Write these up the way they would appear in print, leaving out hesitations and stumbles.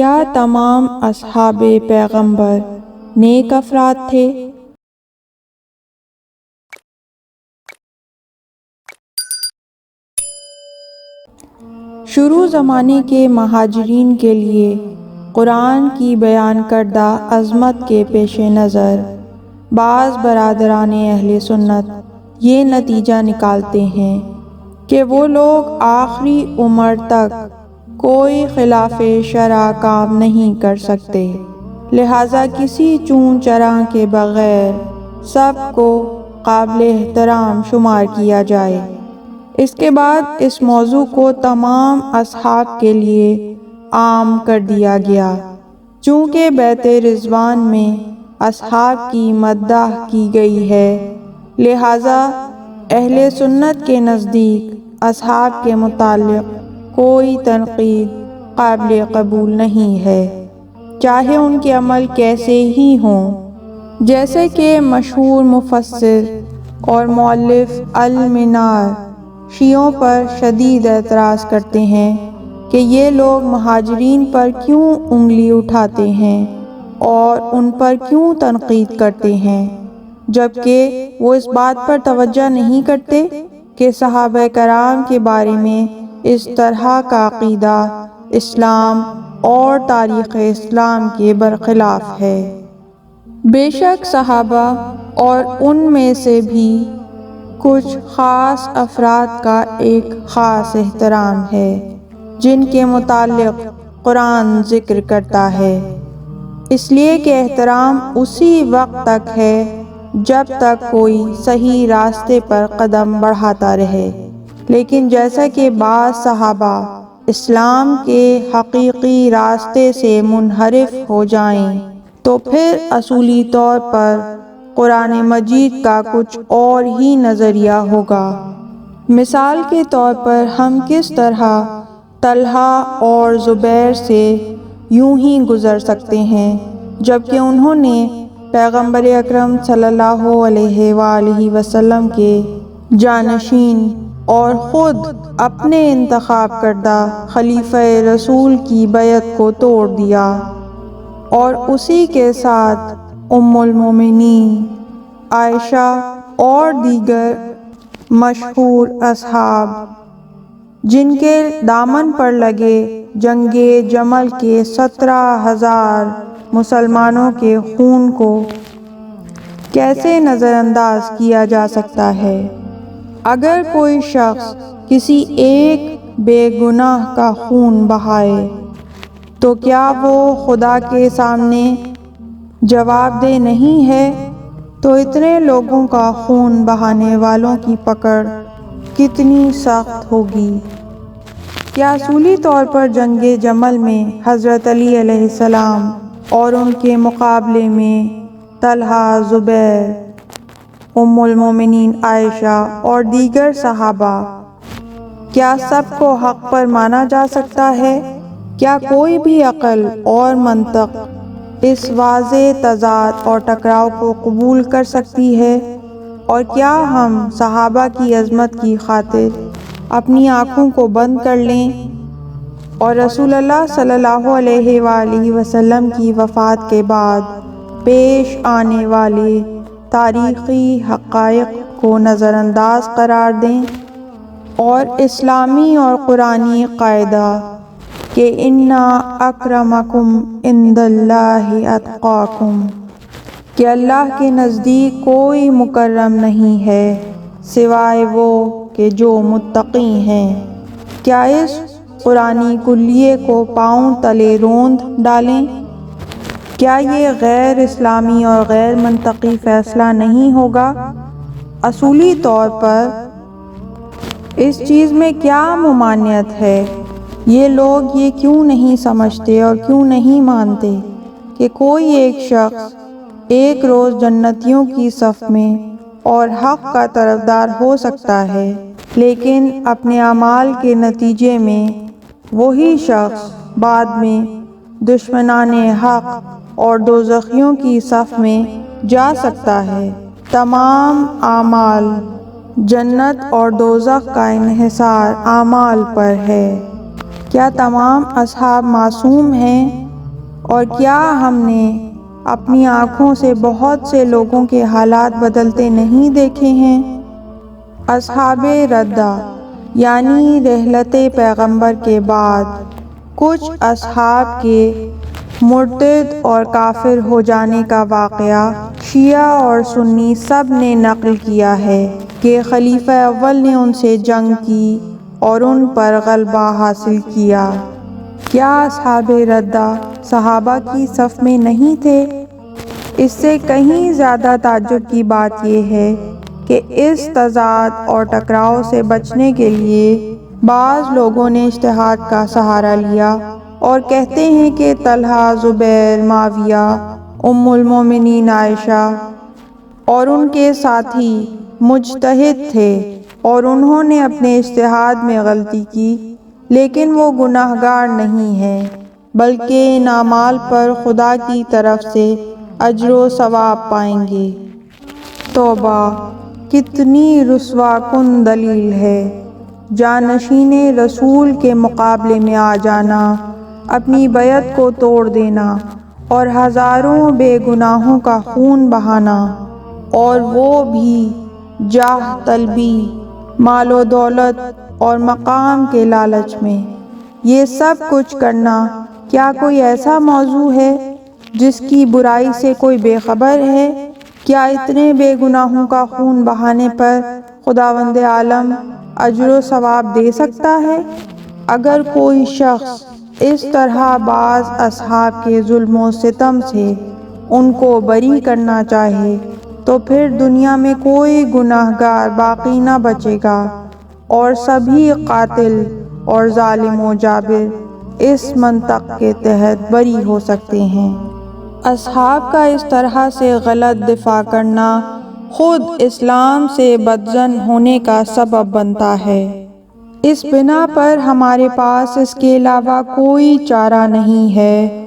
کیا تمام اصحاب پیغمبر نیک افراد تھے؟ شروع زمانے کے مہاجرین کے لیے قرآن کی بیان کردہ عظمت کے پیش نظر بعض برادران اہل سنت یہ نتیجہ نکالتے ہیں کہ وہ لوگ آخری عمر تک کوئی خلاف شرع کام نہیں کر سکتے، لہٰذا کسی چون چرا کے بغیر سب کو قابل احترام شمار کیا جائے۔ اس کے بعد اس موضوع کو تمام اصحاب کے لیے عام کر دیا گیا۔ چونکہ بیت رضوان میں اصحاب کی مدح کی گئی ہے، لہٰذا اہل سنت کے نزدیک اصحاب کے متعلق کوئی تنقید قابل قبول نہیں ہے، چاہے ان کے عمل کیسے ہی ہوں۔ جیسے کہ مشہور مفسر اور مؤلف المنار شیعوں پر شدید اعتراض کرتے ہیں کہ یہ لوگ مہاجرین پر کیوں انگلی اٹھاتے ہیں اور ان پر کیوں تنقید کرتے ہیں، جبکہ وہ اس بات پر توجہ نہیں کرتے کہ صحابہ کرام کے بارے میں اس طرح کا عقیدہ اسلام اور تاریخ اسلام کے برخلاف ہے۔ بے شک صحابہ اور ان میں سے بھی کچھ خاص افراد کا ایک خاص احترام ہے جن کے متعلق قرآن ذکر کرتا ہے، اس لیے کہ احترام اسی وقت تک ہے جب تک کوئی صحیح راستے پر قدم بڑھاتا رہے، لیکن جیسا کہ بعض صحابہ اسلام کے حقیقی راستے سے منحرف ہو جائیں تو پھر اصولی طور پر قرآن مجید کا کچھ اور ہی نظریہ ہوگا۔ مثال کے طور پر ہم کس طرح طلحہ اور زبیر سے یوں ہی گزر سکتے ہیں جبکہ انہوں نے پیغمبر اکرم صلی اللہ علیہ وآلہ وسلم کے جانشین اور خود اپنے انتخاب کردہ خلیفہ رسول کی بیعت کو توڑ دیا، اور اسی کے ساتھ ام المومنین عائشہ اور دیگر مشہور اصحاب جن کے دامن پر لگے جنگ جمل کے 17,000 مسلمانوں کے خون کو کیسے نظر انداز کیا جا سکتا ہے؟ اگر کوئی شخص کسی ایک بے گناہ کا خون بہائے تو کیا وہ خدا کے سامنے جواب دہ نہیں ہے؟ تو اتنے لوگوں کا خون بہانے والوں کی پکڑ کتنی سخت ہوگی۔ کیا اصولی طور پر جنگ جمل میں حضرت علی علیہ السلام اور ان کے مقابلے میں طلحہ، زبیر، ام المومنین عائشہ اور دیگر صحابہ، کیا سب کو حق پر مانا جا سکتا ہے؟ کیا کوئی بھی عقل اور منطق اس واضح تضاد اور ٹکراؤ کو قبول کر سکتی ہے؟ اور کیا ہم صحابہ کی عظمت کی خاطر اپنی آنکھوں کو بند کر لیں اور رسول اللہ صلی اللہ علیہ وآلہ وسلم کی وفات کے بعد پیش آنے والے تاریخی حقائق کو نظر انداز قرار دیں اور اسلامی اور قرآنی قاعدہ کہ اِنَّ أَكْرَمَكُمْ عِندَ اللَّهِ أَتْقَاكُمْ کہ اللہ کے نزدیک کوئی مکرم نہیں ہے سوائے وہ کہ جو متقی ہیں، کیا اس قرآنی کلیے کو پاؤں تلے روند ڈالیں؟ کیا یہ غیر اسلامی اور غیر منطقی فیصلہ نہیں ہوگا؟ اصولی طور پر اس چیز میں کیا ممانعت ہے؟ یہ لوگ یہ کیوں نہیں سمجھتے اور کیوں نہیں مانتے کہ کوئی ایک شخص ایک روز جنتیوں کی صف میں اور حق کا طرفدار ہو سکتا ہے، لیکن اپنے اعمال کے نتیجے میں وہی شخص بعد میں دشمنان حق اور دوزخیوں کی صف میں جا سکتا ہے؟ تمام اعمال جنت اور دوزخ کا انحصار اعمال پر ہے۔ کیا تمام اصحاب معصوم ہیں؟ اور کیا ہم نے اپنی آنکھوں سے بہت سے لوگوں کے حالات بدلتے نہیں دیکھے ہیں؟ اصحاب ردہ یعنی رحلت پیغمبر کے بعد کچھ اصحاب کے مرتد اور کافر ہو جانے کا واقعہ شیعہ اور سنی سب نے نقل کیا ہے کہ خلیفہ اول نے ان سے جنگ کی اور ان پر غلبہ حاصل کیا۔ کیا اصحاب ردہ صحابہ کی صف میں نہیں تھے؟ اس سے کہیں زیادہ تعجب کی بات یہ ہے کہ اس تضاد اور ٹکراؤ سے بچنے کے لیے بعض لوگوں نے اجتہاد کا سہارا لیا اور کہتے ہیں کہ طلحہ، زبیر، معاویہ، ام المومنین عائشہ اور ان کے ساتھی مجتہد تھے اور انہوں نے اپنے اجتہاد میں غلطی کی، لیکن وہ گناہ گار نہیں ہیں بلکہ ان اعمال پر خدا کی طرف سے اجر و ثواب پائیں گے۔ توبہ! کتنی رسوا کن دلیل ہے! جانشین رسول کے مقابلے میں آ جانا، اپنی بیعت کو توڑ دینا اور ہزاروں بے گناہوں کا خون بہانا، اور وہ بھی جاہ طلبی، مال و دولت اور مقام کے لالچ میں۔ یہ سب کچھ کرنا کیا کوئی ایسا موضوع ہے جس کی برائی سے کوئی بے خبر ہے؟ کیا اتنے بے گناہوں کا خون بہانے پر خداوند عالم اجر و ثواب دے سکتا ہے؟ اگر کوئی شخص اس طرح بعض اصحاب کے ظلم و ستم سے ان کو بری کرنا چاہے تو پھر دنیا میں کوئی گناہ گار باقی نہ بچے گا اور سبھی قاتل اور ظالم و جابر اس منطق کے تحت بری ہو سکتے ہیں۔ اصحاب کا اس طرح سے غلط دفاع کرنا خود اسلام سے بدظن ہونے کا سبب بنتا ہے۔ اس بنا پر ہمارے پاس اس کے علاوہ کوئی چارہ نہیں ہے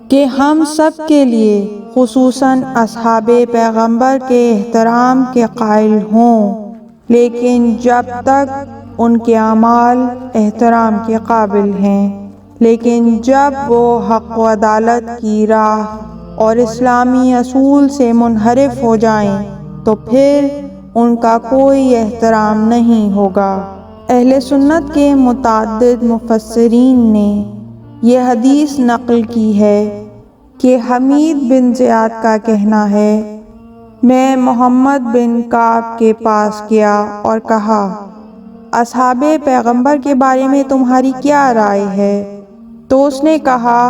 کہ ہم سب کے لیے خصوصاً اصحاب پیغمبر کے احترام کے قائل ہوں، لیکن جب تک ان کے اعمال احترام کے قابل ہیں، لیکن جب وہ حق و عدالت کی راہ اور اسلامی اصول سے منحرف ہو جائیں تو پھر ان کا کوئی احترام نہیں ہوگا۔ اہل سنت کے متعدد مفسرین نے یہ حدیث نقل کی ہے کہ حمید بن زیاد کا کہنا ہے، میں محمد بن کعب کے پاس گیا اور کہا، اصحاب پیغمبر کے بارے میں تمہاری کیا رائے ہے؟ تو اس نے کہا،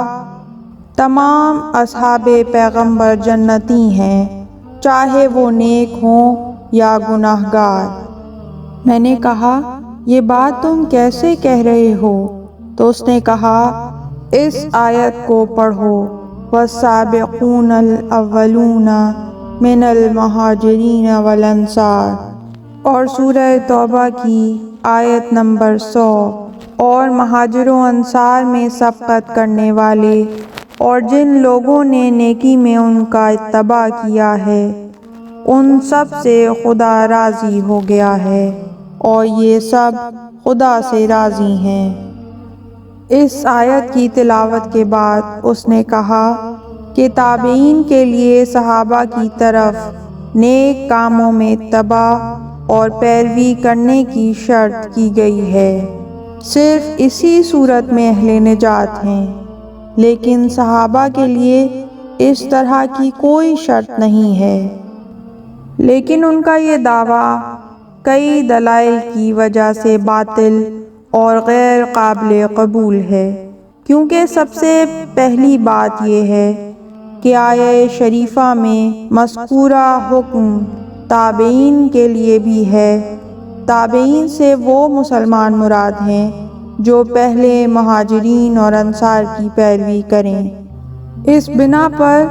تمام اصحاب پیغمبر جنتی ہیں، چاہے وہ نیک ہوں یا گناہ گار۔ میں نے کہا، یہ بات تم کیسے کہہ رہے ہو؟ تو اس نے کہا، اس آیت کو پڑھو، والسابقون الاولون من المہاجرین والانصار، اور سورہ توبہ کی آیت نمبر 100، اور مہاجر و انصار میں سبقت کرنے والے اور جن لوگوں نے نیکی میں ان کا اتباع کیا ہے ان سب سے خدا راضی ہو گیا ہے اور یہ سب خدا سے راضی ہیں۔ اس آیت کی تلاوت کے بعد اس نے کہا کہ تابعین کے لیے صحابہ کی طرف نیک کاموں میں اتباع اور پیروی کرنے کی شرط کی گئی ہے، صرف اسی صورت میں اہل نجات ہیں، لیکن صحابہ کے لیے اس طرح کی کوئی شرط نہیں ہے۔ لیکن ان کا یہ دعویٰ کئی دلائل کی وجہ سے باطل اور غیر قابل قبول ہے، کیونکہ سب سے پہلی بات یہ ہے کہ آیہ شریفہ میں مذکورہ حکم تابعین کے لیے بھی ہے۔ تابعین سے وہ مسلمان مراد ہیں جو پہلے مہاجرین اور انصار کی پیروی کریں۔ اس بنا پر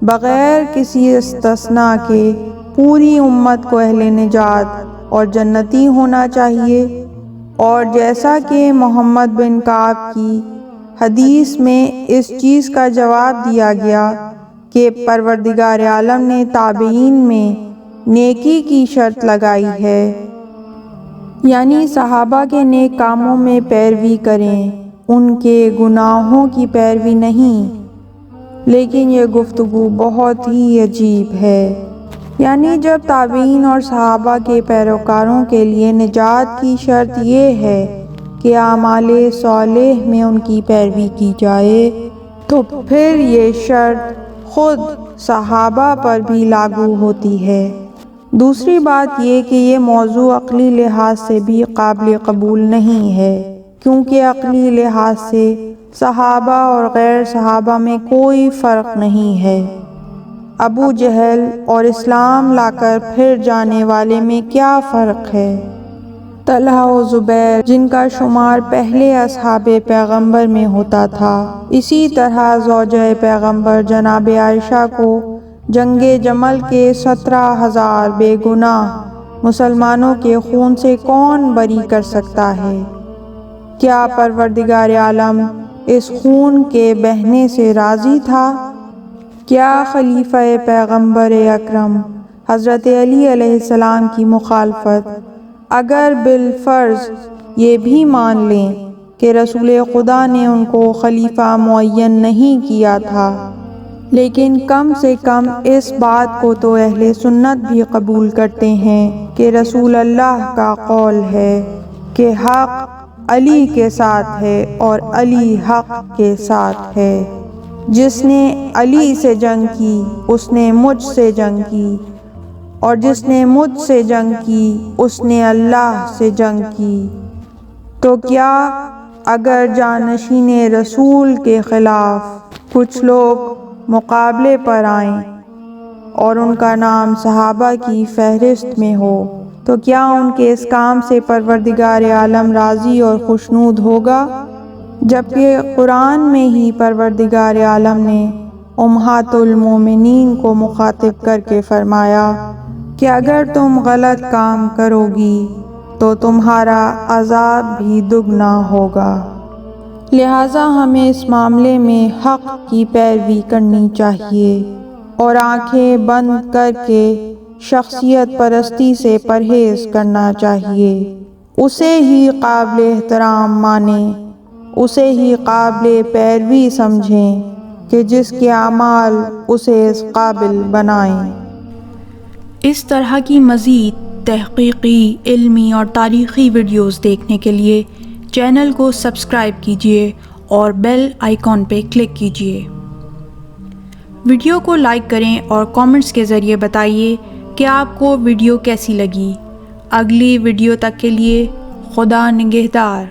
بغیر کسی استثناء کے پوری امت کو اہل نجات اور جنتی ہونا چاہیے، اور جیسا کہ محمد بن کعب کی حدیث میں اس چیز کا جواب دیا گیا کہ پروردگار عالم نے تابعین میں نیکی کی شرط لگائی ہے، یعنی صحابہ کے نیک کاموں میں پیروی کریں، ان کے گناہوں کی پیروی نہیں۔ لیکن یہ گفتگو بہت ہی عجیب ہے۔ یعنی جب تابعین اور صحابہ کے پیروکاروں کے لیے نجات کی شرط یہ ہے کہ اعمال صالح میں ان کی پیروی کی جائے، تو پھر یہ شرط خود صحابہ پر بھی لاگو ہوتی ہے۔ دوسری بات یہ کہ یہ موضوع عقلی لحاظ سے بھی قابل قبول نہیں ہے، کیونکہ عقلی لحاظ سے صحابہ اور غیر صحابہ میں کوئی فرق نہیں ہے۔ ابو جہل اور اسلام لا کر پھر جانے والے میں کیا فرق ہے؟ طلحہ و زبیر جن کا شمار پہلے اصحاب پیغمبر میں ہوتا تھا، اسی طرح زوجہ پیغمبر جناب عائشہ کو جنگ جمل کے 17,000 بے گناہ مسلمانوں کے خون سے کون بری کر سکتا ہے؟ کیا پروردگار عالم اس خون کے بہنے سے راضی تھا؟ کیا خلیفہ پیغمبر اکرم حضرت علی علیہ السلام کی مخالفت، اگر بالفرض یہ بھی مان لیں کہ رسول خدا نے ان کو خلیفہ معین نہیں کیا تھا، لیکن کم سے کم اس بات کو تو اہل سنت بھی قبول کرتے ہیں کہ رسول اللہ کا قول ہے کہ حق علی کے ساتھ ہے اور علی حق کے ساتھ ہے۔ جس نے علی سے جنگ کی اس نے مجھ سے جنگ کی، اور جس نے مجھ سے جنگ کی اس نے اللہ سے جنگ کی۔ تو کیا اگر جانشین رسول کے خلاف کچھ لوگ مقابلے پر آئیں اور ان کا نام صحابہ کی فہرست میں ہو، تو کیا ان کے اس کام سے پروردگار عالم راضی اور خوشنود ہوگا؟ جبکہ قرآن میں ہی پروردگار عالم نے امہات المومنین کو مخاطب کر کے فرمایا کہ اگر تم غلط کام کرو گی تو تمہارا عذاب بھی دگنا ہوگا۔ لہٰذا ہمیں اس معاملے میں حق کی پیروی کرنی چاہیے اور آنکھیں بند کر کے شخصیت پرستی سے پرہیز کرنا چاہیے۔ اسے ہی قابل احترام مانیں، اسے ہی قابل پیروی سمجھیں کہ جس کے اعمال اسے اس قابل بنائیں۔ اس طرح کی مزید تحقیقی، علمی اور تاریخی ویڈیوز دیکھنے کے لیے چینل کو سبسکرائب کیجیے اور بیل آئیکن پہ کلک کیجیے۔ ویڈیو کو لائک کریں اور کامنٹس کے ذریعے بتائیے کہ آپ کو ویڈیو کیسی لگی۔ اگلی ویڈیو تک کے لیے خدا نگہدار۔